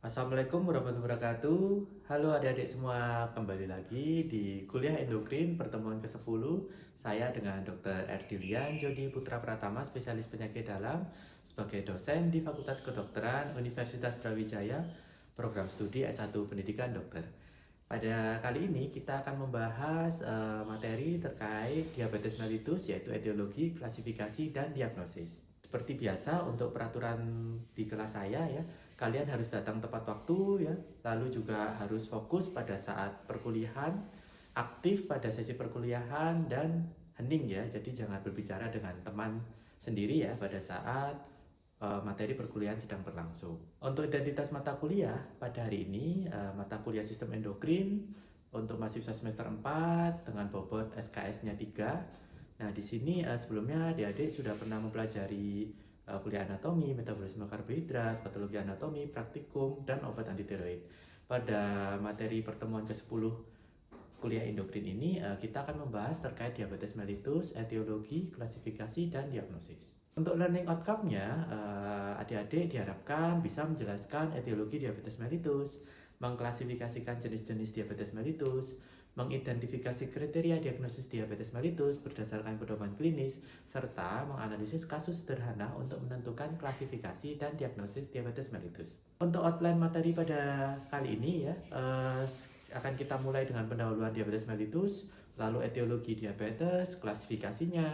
Assalamualaikum warahmatullahi wabarakatuh. Halo adik-adik semua, kembali lagi di kuliah endokrin pertemuan ke-10. Saya dengan Dr. Erdilian Jody Putra Pratama, spesialis penyakit dalam, sebagai dosen di Fakultas Kedokteran Universitas Brawijaya, program studi S1 Pendidikan Dokter. Pada kali ini kita akan membahas materi terkait diabetes mellitus, yaitu etiologi, klasifikasi, dan diagnosis. Seperti biasa untuk peraturan di kelas saya ya, kalian harus datang tepat waktu ya, lalu juga harus fokus pada saat perkuliahan, aktif pada sesi perkuliahan, dan hening ya. Jadi jangan berbicara dengan teman sendiri ya pada saat materi perkuliahan sedang berlangsung. Untuk identitas mata kuliah pada hari ini, mata kuliah sistem endokrin untuk mahasiswa semester 4 dengan bobot SKS-nya 3. Nah, di sini sebelumnya adik-adik sudah pernah mempelajari kuliah anatomi, metabolisme karbohidrat, patologi anatomi, praktikum, dan obat antiteroid. Pada materi pertemuan ke-10 kuliah endokrin ini, kita akan membahas terkait diabetes mellitus, etiologi, klasifikasi, dan diagnosis. Untuk learning outcome-nya, adik-adik diharapkan bisa menjelaskan etiologi diabetes mellitus, mengklasifikasikan jenis-jenis diabetes mellitus, mengidentifikasi kriteria diagnosis diabetes mellitus berdasarkan pedoman klinis, serta menganalisis kasus sederhana untuk menentukan klasifikasi dan diagnosis diabetes mellitus. Untuk outline materi pada kali ini ya, akan kita mulai dengan pendahuluan diabetes mellitus, lalu etiologi diabetes, klasifikasinya,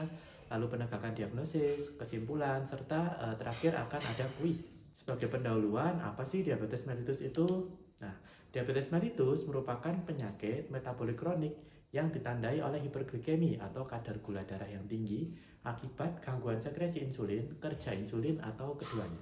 lalu penegakan diagnosis, kesimpulan, serta terakhir akan ada kuis. Sebagai pendahuluan, apa sih diabetes mellitus itu? Nah, diabetes mellitus merupakan penyakit metabolik kronik yang ditandai oleh hiperglikemi atau kadar gula darah yang tinggi akibat gangguan sekresi insulin, kerja insulin, atau keduanya.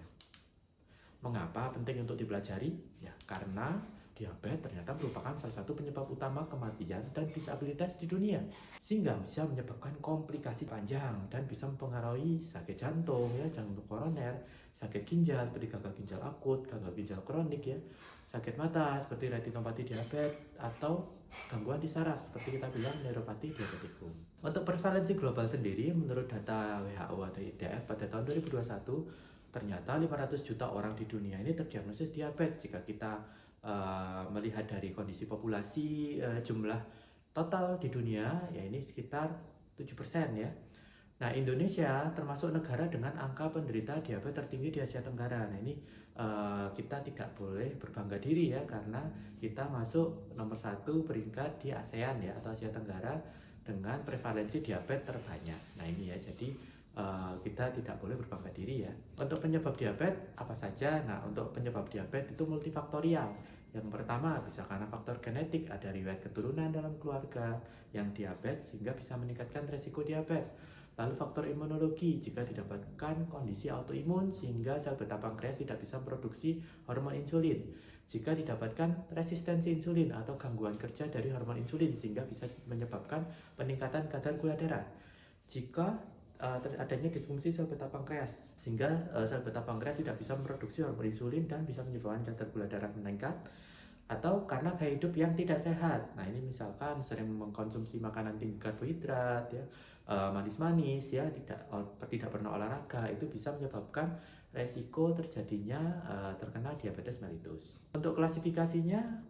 Mengapa penting untuk dipelajari? Ya, karena diabetes ternyata merupakan salah satu penyebab utama kematian dan disabilitas di dunia, sehingga bisa menyebabkan komplikasi panjang dan bisa mempengaruhi sakit jantung, ya, jantung koroner, sakit ginjal seperti gagal ginjal akut, gagal ginjal kronik, ya, sakit mata seperti retinopati diabetes, atau gangguan di saraf seperti kita bilang neuropati diabetikum. Untuk prevalensi global sendiri, menurut data WHO atau IDF pada tahun 2021, ternyata 500 juta orang di dunia ini terdiagnosis diabetes. Jika kita melihat dari kondisi populasi, jumlah total di dunia ya ini sekitar 7% ya. Nah, Indonesia termasuk negara dengan angka penderita diabetes tertinggi di Asia Tenggara. Nah, ini kita tidak boleh berbangga diri ya, karena kita masuk nomor 1 peringkat di ASEAN ya, atau Asia Tenggara, dengan prevalensi diabetes terbanyak. Nah, ini ya, jadi kita tidak boleh berbangga diri ya. Untuk penyebab diabetes apa saja? Nah, untuk penyebab diabetes itu multifaktorial. Yang pertama bisa karena faktor genetik, ada riwayat keturunan dalam keluarga yang diabetes sehingga bisa meningkatkan resiko diabetes. Lalu faktor imunologi, jika didapatkan kondisi autoimun sehingga sel beta pankreas tidak bisa produksi hormon insulin. Jika didapatkan resistensi insulin atau gangguan kerja dari hormon insulin sehingga bisa menyebabkan peningkatan kadar gula darah. Jika adanya disfungsi sel beta pankreas sehingga sel beta pankreas tidak bisa memproduksi hormon insulin dan bisa menyebabkan kadar gula darah meningkat, atau karena gaya hidup yang tidak sehat. Nah, ini misalkan sering mengkonsumsi makanan tinggi karbohidrat ya, manis-manis ya, tidak pernah olahraga, itu bisa menyebabkan resiko terjadinya terkena diabetes mellitus. Untuk klasifikasinya,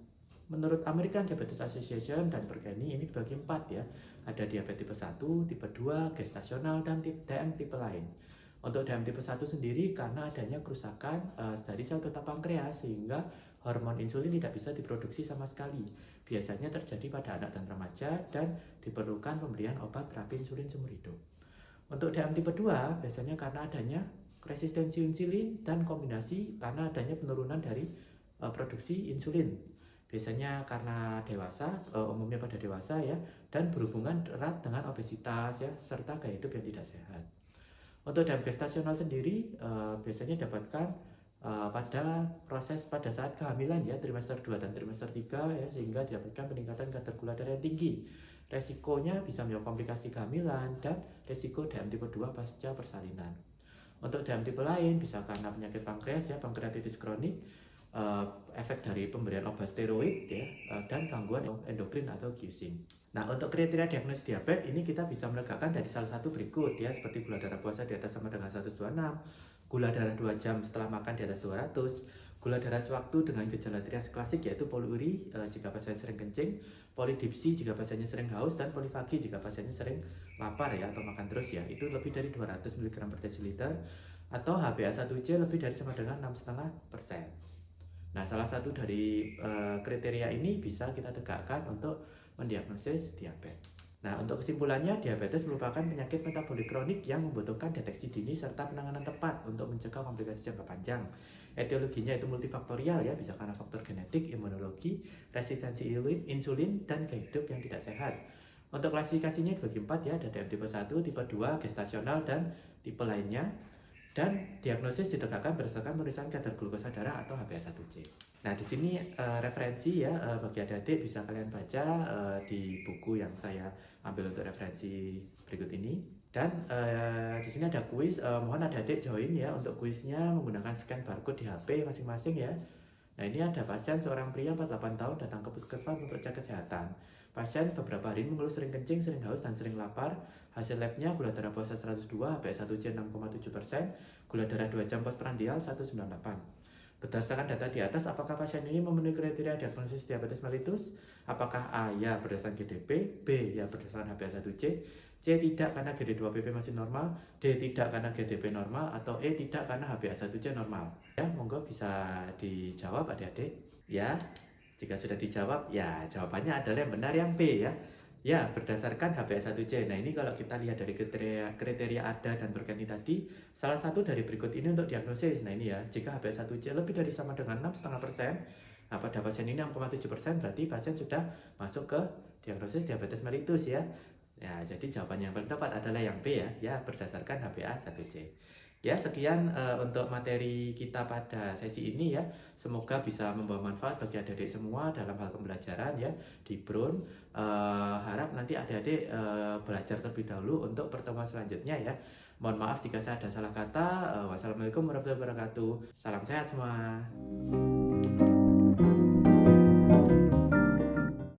menurut American Diabetes Association dan Bergeni ini dibagi 4 ya. Ada diabetes tipe 1, tipe 2, gestasional, dan DM tipe lain. Untuk DM tipe 1 sendiri karena adanya kerusakan dari sel beta pankreas sehingga hormon insulin tidak bisa diproduksi sama sekali. Biasanya terjadi pada anak dan remaja dan diperlukan pemberian obat terapi insulin seumur hidup. Untuk DM tipe 2 biasanya karena adanya resistensi insulin dan kombinasi karena adanya penurunan dari produksi insulin. Biasanya karena dewasa, umumnya pada dewasa ya, dan berhubungan erat dengan obesitas ya, serta gaya hidup yang tidak sehat. Untuk DM gestasional sendiri biasanya dapatkan pada saat kehamilan ya, trimester 2 dan trimester 3 ya, sehingga didapatkan peningkatan kadar gula darah yang tinggi. Resikonya bisa menyebabkan komplikasi kehamilan dan resiko DM tipe 2 pasca persalinan. Untuk DM tipe lain bisa karena penyakit pankreas ya, pankreatitis kronik, efek dari pemberian obat steroid ya, dan gangguan endokrin atau Cushing. Nah, untuk kriteria diagnosis diabetes ini kita bisa menegakkan dari salah satu berikut ya, seperti gula darah puasa di atas sama dengan 126, gula darah 2 jam setelah makan di atas 200, Gula darah sewaktu dengan gejala trias klasik yaitu poliuri jika pasien sering kencing, polidipsi jika pasiennya sering haus, dan polifagi jika pasiennya sering lapar ya atau makan terus ya. Itu lebih dari 200 mg per desiliter atau HbA1c lebih dari sama dengan 6,5%. Nah, salah satu dari kriteria ini bisa kita tegakkan untuk mendiagnosis diabetes. Nah, untuk kesimpulannya, diabetes merupakan penyakit metabolik kronik yang membutuhkan deteksi dini serta penanganan tepat untuk mencegah komplikasi jangka panjang. Etiologinya itu multifaktorial ya, bisa karena faktor genetik, imunologi, resistensi insulin, dan gaya hidup yang tidak sehat. Untuk klasifikasinya dibagi 4 ya, ada tipe 1, tipe 2, gestasional, dan tipe lainnya. Dan diagnosis ditegakkan berdasarkan pemeriksaan kadar glukosa darah atau HbA1c. Nah, di sini referensi ya bagi adik-adik bisa kalian baca di buku yang saya ambil untuk referensi berikut ini. Dan di sini ada kuis, mohon adik-adik join ya untuk kuisnya menggunakan scan barcode di HP masing-masing ya. Nah, ini ada pasien seorang pria 48 tahun datang ke puskesmas untuk cek kesehatan. Pasien beberapa hari mengeluh sering kencing, sering haus, dan sering lapar. Hasil labnya gula darah puasa 102, HbA1c 6,7%, gula darah 2 jam postprandial 198. Berdasarkan data di atas, apakah pasien ini memenuhi kriteria diagnosis diabetes mellitus? Apakah A ya berdasarkan GDP, B ya berdasarkan HbA1c, C tidak karena GD2PP masih normal, D tidak karena GDP normal, atau E tidak karena HbA1c normal? Ya, monggo bisa dijawab adik-adik. Ya, jika sudah dijawab, ya jawabannya adalah yang benar yang B ya. Ya, berdasarkan HbA1c. Nah, ini kalau kita lihat dari kriteria ADA dan Burkini tadi, salah satu dari berikut ini untuk diagnosis. Nah, ini ya, jika HbA1c lebih dari sama dengan 6,5%, nah pada pasien ini 6,7%, berarti pasien sudah masuk ke diagnosis diabetes mellitus ya. Ya, jadi jawabannya yang paling tepat adalah yang B ya, berdasarkan HbA1c. Ya, sekian untuk materi kita pada sesi ini ya. Semoga bisa membawa manfaat bagi adik-adik semua dalam hal pembelajaran ya di BRUN. Harap nanti adik-adik belajar terlebih dahulu untuk pertemuan selanjutnya ya. Mohon maaf jika saya ada salah kata. Wassalamualaikum warahmatullahi wabarakatuh. Salam sehat semua.